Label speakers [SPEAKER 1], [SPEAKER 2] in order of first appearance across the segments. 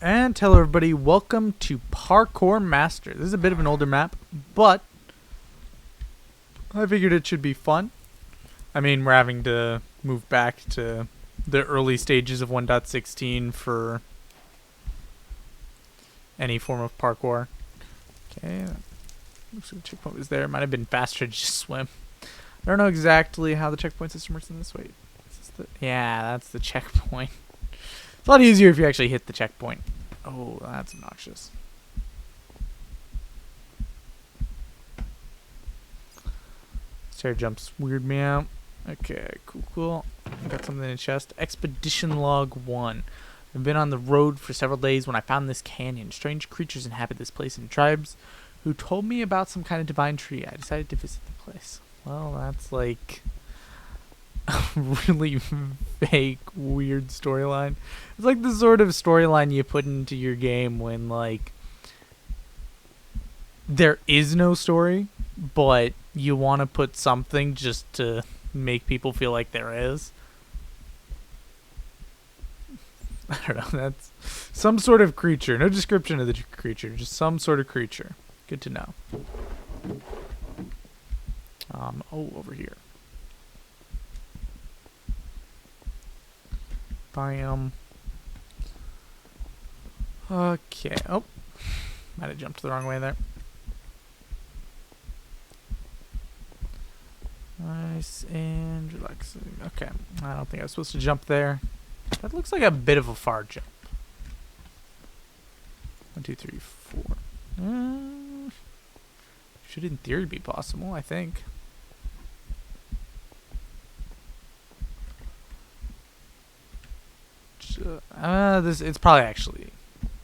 [SPEAKER 1] And hello everybody, welcome to Parkour Master. This is a bit of an older map, but I figured it should be fun. I mean, we're having to move back to the early stages of 1.16 for any form of parkour. Okay, looks like the checkpoint was there. Might have been faster to just swim. I don't know exactly how the checkpoint system works in this way. Yeah, that's the checkpoint. It's a lot easier if you actually hit the checkpoint. Oh, that's obnoxious. Stair jumps weird me out. Okay, cool. Got something in the chest. Expedition log 1. I've been on the road for several days when I found this canyon. Strange creatures inhabit this place and tribes who told me about some kind of divine tree. I decided to visit the place. Well, that's like a really fake, weird storyline. It's like the sort of storyline you put into your game when, like, there is no story, but you want to put something just to make people feel like there is. I don't know, that's some sort of creature. No description of the creature, just some sort of creature. Good to know. Oh, over here. Bam. Okay. Oh, might have jumped the wrong way there. Nice and relaxing. Okay, I don't think I was supposed to jump there. That looks like a bit of a far jump. 1, 2, 3, 4. Should in theory be possible, I think. It's probably actually,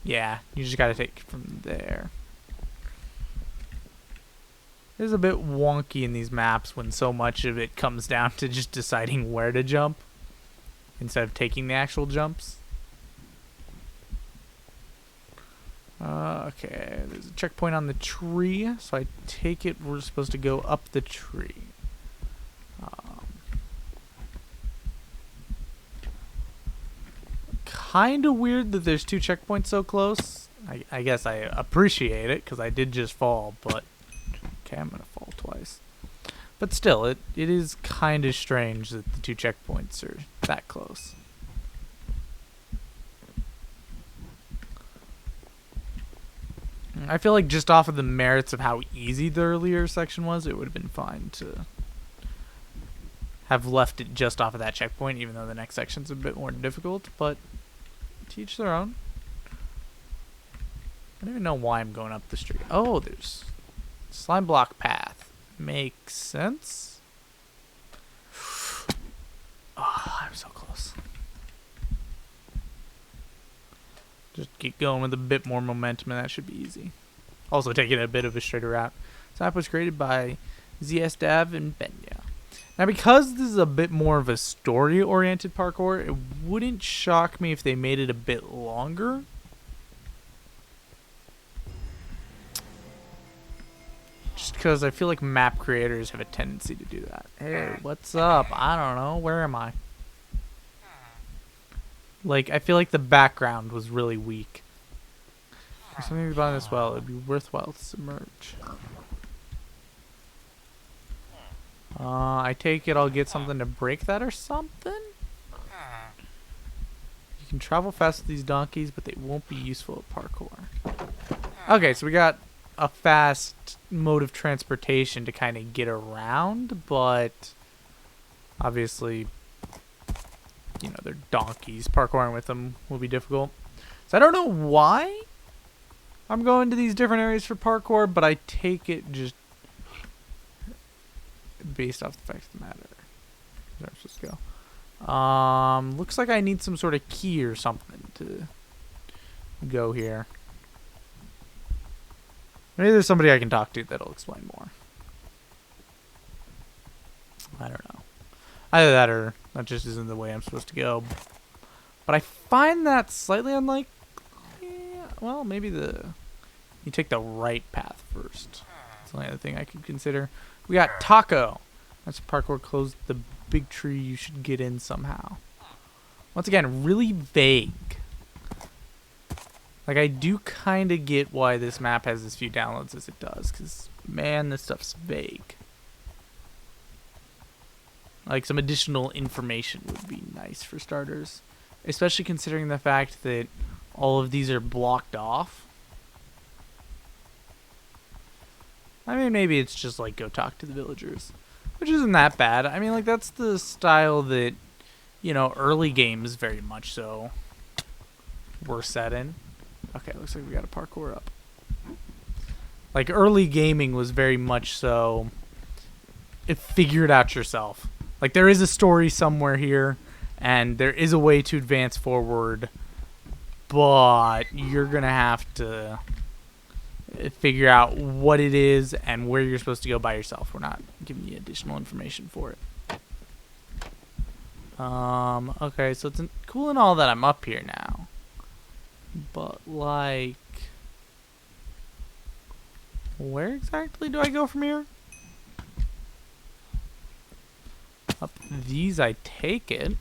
[SPEAKER 1] yeah, you just gotta take it from there. It is a bit wonky in these maps when so much of it comes down to just deciding where to jump instead of taking the actual jumps. Okay, there's a checkpoint on the tree, so I take it we're supposed to go up the tree. Kind of weird that there's 2 checkpoints so close. I guess I appreciate it because I did just fall, but okay, I'm gonna fall twice. But still, it is kind of strange that the 2 checkpoints are that close. I feel like just off of the merits of how easy the earlier section was, it would have been fine to have left it just off of that checkpoint, even though the next section's a bit more difficult, but to each their own. I don't even know why I'm going up the street. Oh, there's slime block path. Makes sense. Oh, I'm so close. Just keep going with a bit more momentum and that should be easy. Also taking a bit of a straighter route. This app was created by ZSDav and Benya. Now, because this is a bit more of a story-oriented parkour, it wouldn't shock me if they made it a bit longer. Just because I feel like map creators have a tendency to do that. Hey, what's up? I don't know. Where am I? Like, I feel like the background was really weak. There's something about this well. It would be worthwhile to submerge. I take it I'll get something to break that or something? You can travel fast with these donkeys, but they won't be useful at parkour. Okay, so we got a fast mode of transportation to kind of get around, but obviously, you know, they're donkeys. Parkouring with them will be difficult. So I don't know why I'm going to these different areas for parkour, but I take it just based off the fact of the matter. Where I'm supposed to go. Looks like I need some sort of key or something to go here. Maybe there's somebody I can talk to that'll explain more. I don't know. Either that or that just isn't the way I'm supposed to go. But I find that slightly unlikely. Well, maybe you take the right path first. That's the only other thing I could consider. We got Taco. That's parkour close the big tree. You should get in somehow. Once again, really vague. Like, I do kind of get why this map has as few downloads as it does, because, man, this stuff's vague. Like, some additional information would be nice for starters. Especially considering the fact that all of these are blocked off. I mean, maybe it's just like, go talk to the villagers. Which isn't that bad. I mean, like, that's the style that, you know, early games very much so were set in. Okay, looks like we got a parkour up. Like, early gaming was very much so, it figured out yourself. Like, there is a story somewhere here, and there is a way to advance forward, but you're going to have to figure out what it is and where you're supposed to go by yourself. We're not giving you additional information for it. Okay, so it's cool and all that I'm up here now. But, like, where exactly do I go from here? Up these, I take it.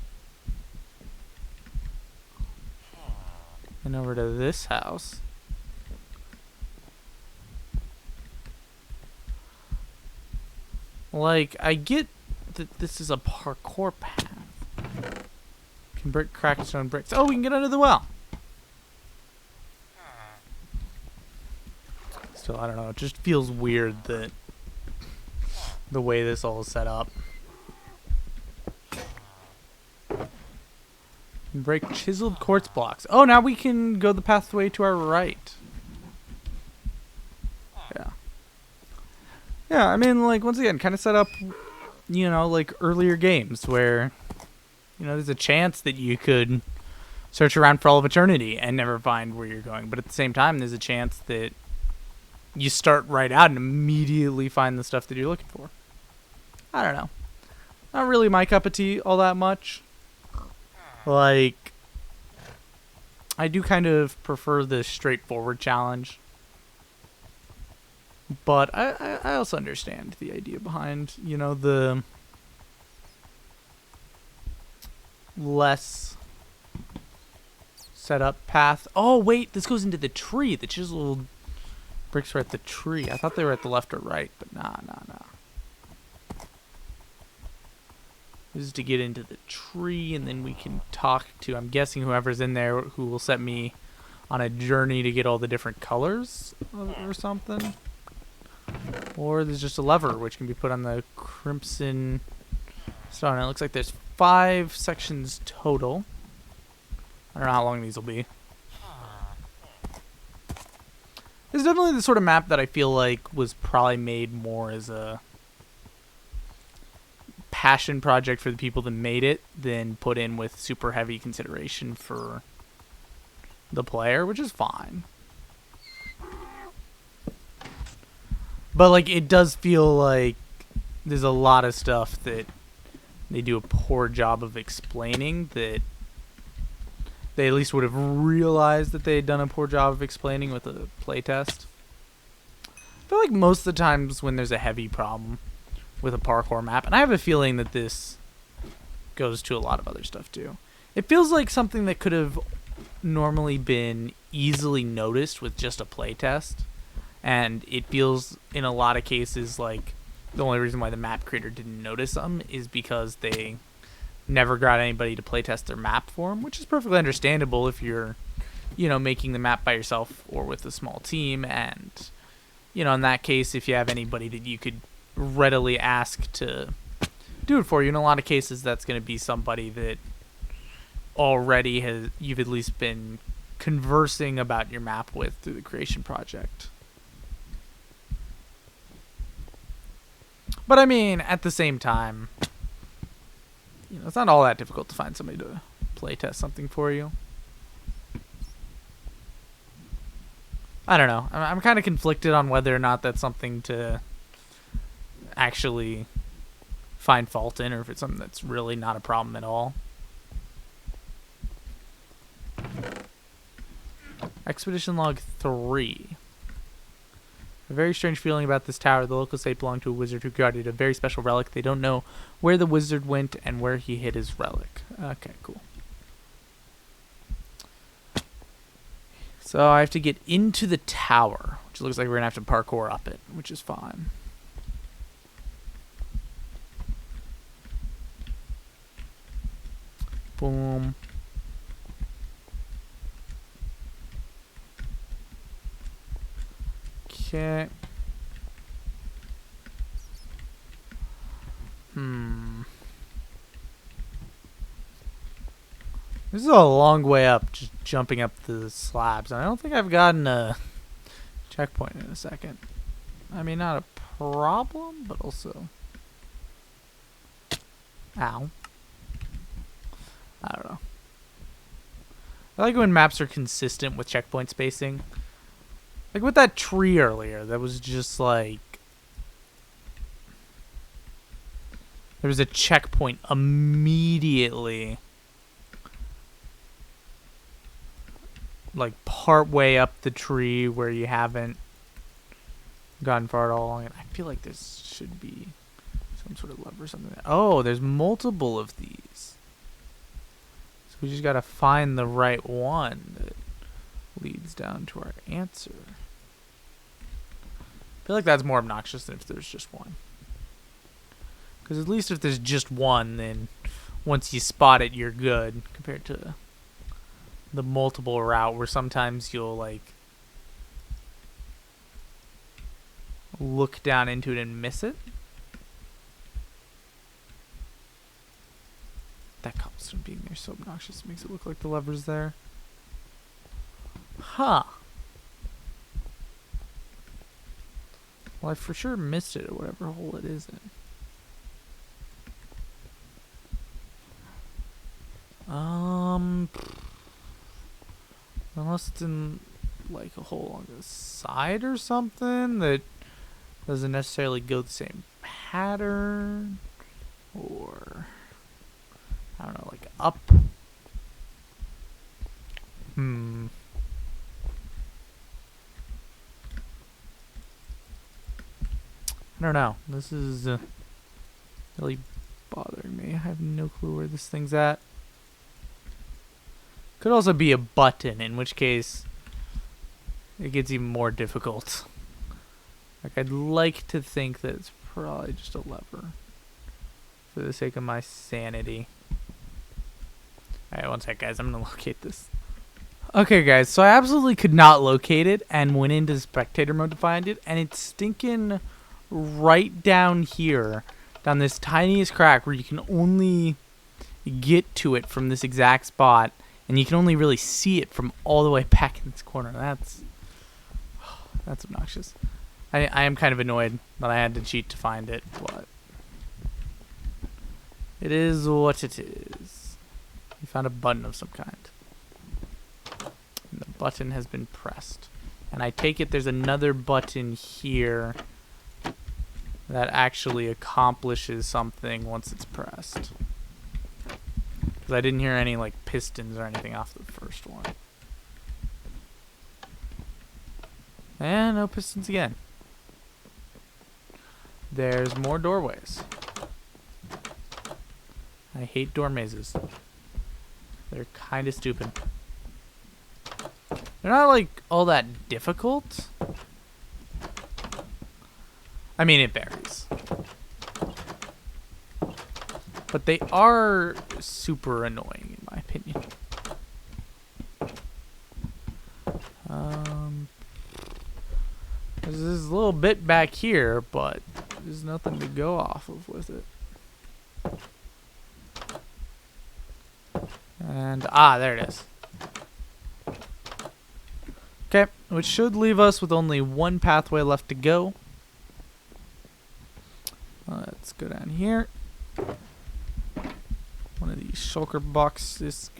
[SPEAKER 1] And over to this house. Like, I get that this is a parkour path. Can break cracked stone bricks. Oh, we can get under the well. Still, I don't know. It just feels weird that the way this all is set up. Break chiseled quartz blocks. Oh, now we can go the pathway to our right. Yeah. Yeah, I mean, like, once again, kind of set up, you know, like earlier games where, you know, there's a chance that you could search around for all of eternity and never find where you're going. But at the same time, there's a chance that you start right out and immediately find the stuff that you're looking for. I don't know. Not really my cup of tea all that much. Like, I do kind of prefer the straightforward challenge. But I also understand the idea behind, you know, the less set up path. Oh, wait, this goes into the tree. The chiseled bricks are at the tree. I thought they were at the left or right, but nah. This is to get into the tree, and then we can talk to, I'm guessing, whoever's in there who will set me on a journey to get all the different colors or something. Or there's just a lever which can be put on the crimson stone. It looks like there's 5 sections total. I don't know how long these will be. It's definitely the sort of map that I feel like was probably made more as a passion project for the people that made it than put in with super heavy consideration for the player, which is fine. But, like, it does feel like there's a lot of stuff that they do a poor job of explaining that they at least would have realized that they had done a poor job of explaining with a playtest. I feel like most of the times when there's a heavy problem with a parkour map, and I have a feeling that this goes to a lot of other stuff too, it feels like something that could have normally been easily noticed with just a playtest. And it feels, in a lot of cases, like the only reason why the map creator didn't notice them is because they never got anybody to playtest their map for them, which is perfectly understandable if you're, you know, making the map by yourself or with a small team. And, you know, in that case, if you have anybody that you could readily ask to do it for you, in a lot of cases, that's going to be somebody that already you've at least been conversing about your map with through the creation project. But I mean, at the same time, you know, it's not all that difficult to find somebody to playtest something for you. I don't know. I'm kind of conflicted on whether or not that's something to actually find fault in, or if it's something that's really not a problem at all. Expedition log 3. A very strange feeling about this tower. The locals say it belonged to a wizard who guarded a very special relic. They don't know where the wizard went and where he hid his relic. Okay, cool. So I have to get into the tower, which looks like we're gonna have to parkour up it, which is fine. Boom. Okay. This is a long way up, just jumping up the slabs. I don't think I've gotten a checkpoint in a second. I mean, not a problem, but also... Ow. I don't know. I like when maps are consistent with checkpoint spacing. Like with that tree earlier, that was just like... There was a checkpoint immediately. Like part way up the tree where you haven't gone far at all. And I feel like this should be some sort of lever or something. Oh, there's multiple of these. So we just gotta find the right one that leads down to our answer. I feel like that's more obnoxious than if there's just one. Because at least if there's just one, then once you spot it, you're good. Compared to the multiple route where sometimes you'll like look down into it and miss it. That cobblestone being there so obnoxious. It makes it look like the lever's there. Huh. Well, I for sure missed it at whatever hole it is in. Unless it's in like a hole on the side or something that doesn't necessarily go the same pattern, or I don't know, like up. I don't know. This is really bothering me. I have no clue where this thing's at. Could also be a button, in which case it gets even more difficult. Like, I'd like to think that it's probably just a lever for the sake of my sanity. Alright, one sec, guys. I'm gonna locate this. Okay, guys, so I absolutely could not locate it and went into spectator mode to find it, and it's stinking right down here, down this tiniest crack where you can only get to it from this exact spot. And you can only really see it from all the way back in this corner. That's obnoxious. I am kind of annoyed that I had to cheat to find it, but it is what it is. We found a button of some kind. And the button has been pressed. And I take it there's another button here that actually accomplishes something once it's pressed. I didn't hear any like pistons or anything off the first one. And no pistons again. There's more doorways. I hate door mazes. They're kind of stupid. They're not like all that difficult. I mean, it varies. But they are super annoying, in my opinion. There's this little bit back here, but there's nothing to go off of with it. And, there it is. Okay, which should leave us with only one pathway left to go. Let's go down here. One of these shulker box-esque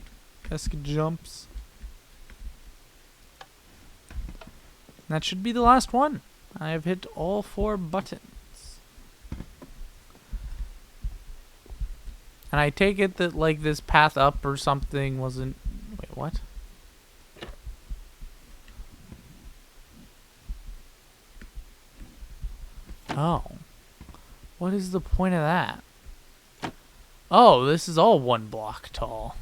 [SPEAKER 1] jumps. And that should be the last one. I have hit all 4 buttons. And I take it that like this path up or something wasn't... Wait, what? Oh. What is the point of that? Oh, this is all 1 block tall.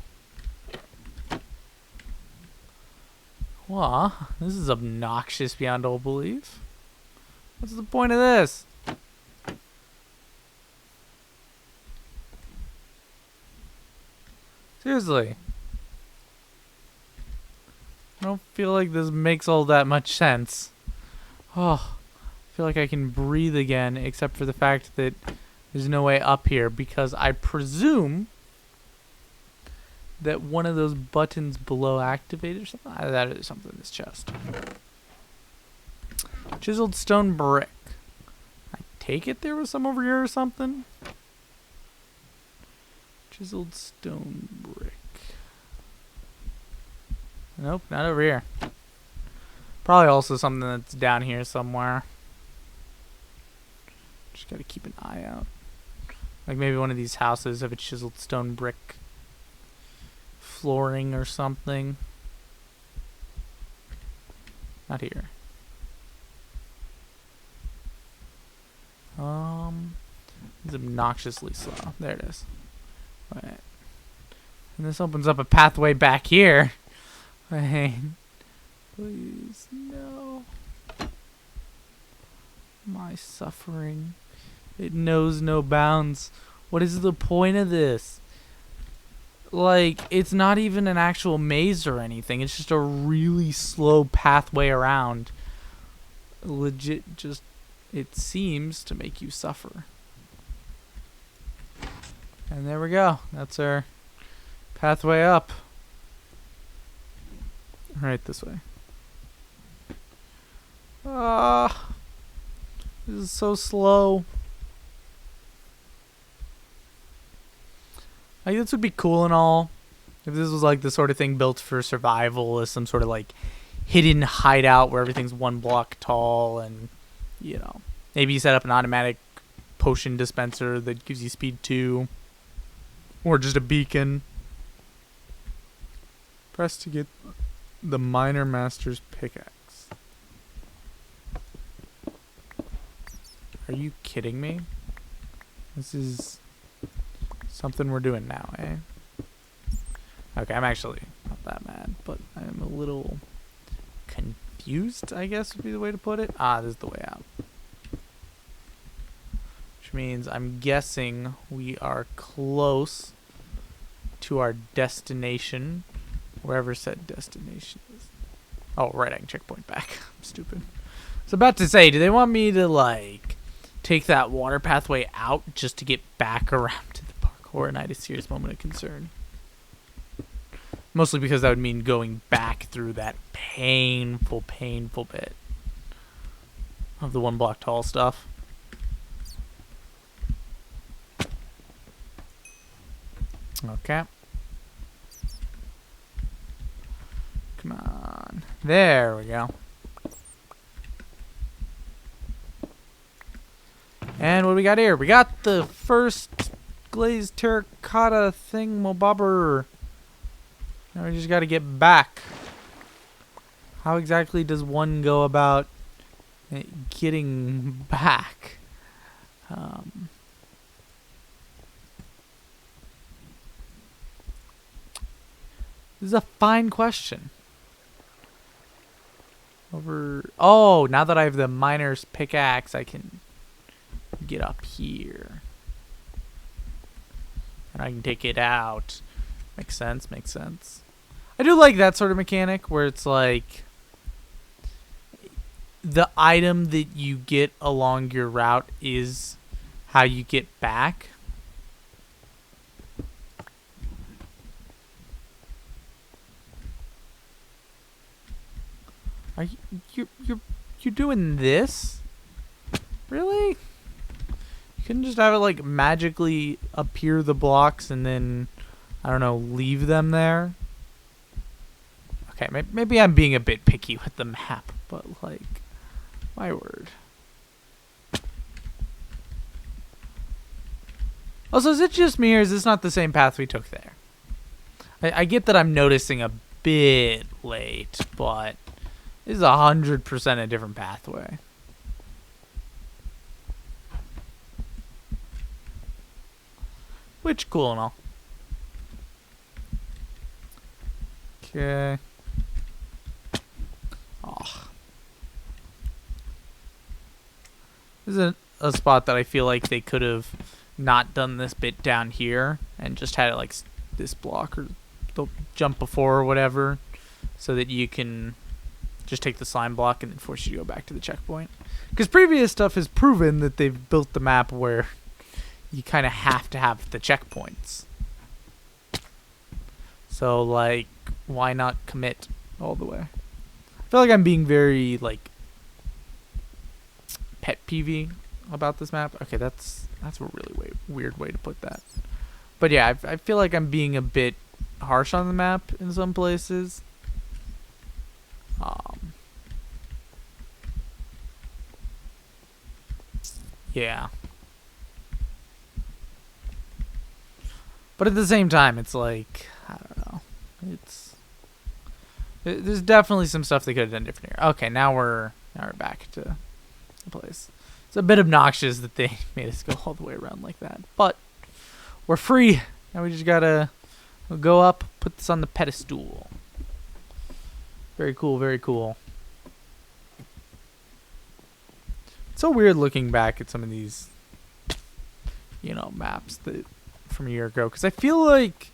[SPEAKER 1] Well, this is obnoxious beyond all belief. What's the point of this? Seriously. I don't feel like this makes all that much sense. Oh, I feel like I can breathe again, except for the fact that there's no way up here, because I presume that one of those buttons below activated or something. That is something in this chest. Chiseled stone brick. I take it there was some over here or something. Chiseled stone brick. Nope, not over here. Probably also something that's down here somewhere. Just gotta keep an eye out. Like maybe one of these houses have a chiseled stone brick flooring or something. Not here. It's obnoxiously slow. There it is. Wait. And this opens up a pathway back here. Wait. Please, no. My suffering. It knows no bounds. What is the point of this? Like, it's not even an actual maze or anything. It's just a really slow pathway around. Legit, just, it seems to make you suffer. And there we go. That's our pathway up. Right this way. This is so slow. Like, this would be cool and all if this was like the sort of thing built for survival, as some sort of like hidden hideout where everything's one block tall, and you know, maybe you set up an automatic potion dispenser that gives you speed 2, or just a beacon. Press to get the Miner Master's pickaxe. Are you kidding me? This is something we're doing now, eh? Okay, I'm actually not that mad, but I'm a little confused, I guess would be the way to put it. Ah, this is the way out. Which means I'm guessing we are close to our destination, wherever said destination is. Oh, right, I can checkpoint back. I'm stupid. I was about to say, do they want me to, like, take that water pathway out just to get back around to the parkour? And I had a serious moment of concern. Mostly because that would mean going back through that painful, painful bit of the 1 block tall stuff. Okay. Come on. There we go. And what do we got here? We got the first glazed terracotta thingamabobber. Now we just got to get back. How exactly does one go about getting back? This is a fine question. Oh, now that I have the miner's pickaxe, I can get up here. And I can take it out. Makes sense, makes sense. I do like that sort of mechanic where it's like the item that you get along your route is how you get back. Are you're doing this? Really? You couldn't just have it like magically appear the blocks and then, I don't know, leave them there? Okay, maybe I'm being a bit picky with the map, but like, my word. Also, is it just me or is this not the same path we took there? I get that I'm noticing a bit late, but this is 100% a different pathway. Which, cool and all. This is a spot that I feel like they could have not done this bit down here and just had it like this block or the jump before or whatever, so that you can just take the slime block and then force you to go back to the checkpoint. Because previous stuff has proven that they've built the map where you kind of have to have the checkpoints. So, like, why not commit all the way? I feel like I'm being very, like, pet peevey about this map. Okay, that's a really weird way to put that. But yeah, I feel like I'm being a bit harsh on the map in some places. Yeah. But at the same time, it's like, I don't know. There's definitely some stuff they could have done different here. Okay, now we're back to the place. It's a bit obnoxious that they made us go all the way around like that, but we're free. Now we just gotta go up, put this on the pedestal. Very cool, very cool. It's so weird looking back at some of these, you know, maps that from a year ago, because I feel like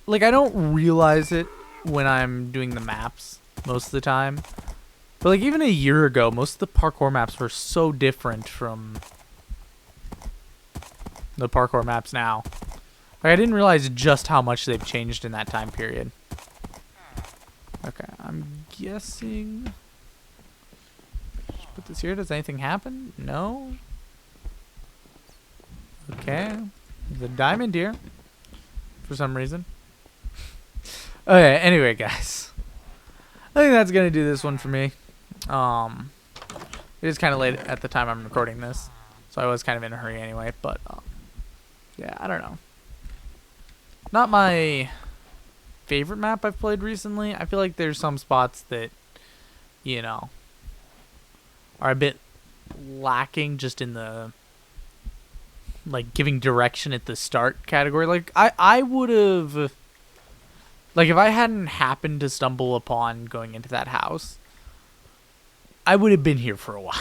[SPEAKER 1] I don't realize it when I'm doing the maps most of the time. But like even a year ago, most of the parkour maps were so different from the parkour maps now. Like I didn't realize just how much they've changed in that time period. Okay, I'm guessing. Just put this here. Does anything happen? No. Okay. There's a diamond here. For some reason. Okay, anyway, guys. I think that's going to do this one for me. It is kind of late at the time I'm recording this. So I was kind of in a hurry anyway. But, yeah, I don't know. Not my favorite map I've played recently. I feel like there's some spots that, you know, are a bit lacking just in the, like, giving direction at the start category. Like, I would have, like, if I hadn't happened to stumble upon going into that house, I would have been here for a while.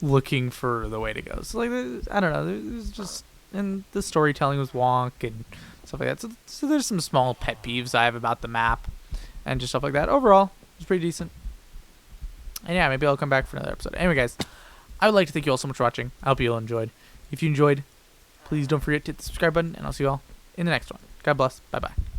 [SPEAKER 1] Looking for the way to go. So, like, I don't know. There's just, and the storytelling was wonk and stuff like that. So there's some small pet peeves I have about the map and just stuff like that. Overall, it's pretty decent. And yeah, maybe I'll come back for another episode. Anyway, guys, I would like to thank you all so much for watching. I hope you all enjoyed. If you enjoyed, please don't forget to hit the subscribe button, and I'll see you all in the next one. God bless. Bye-bye.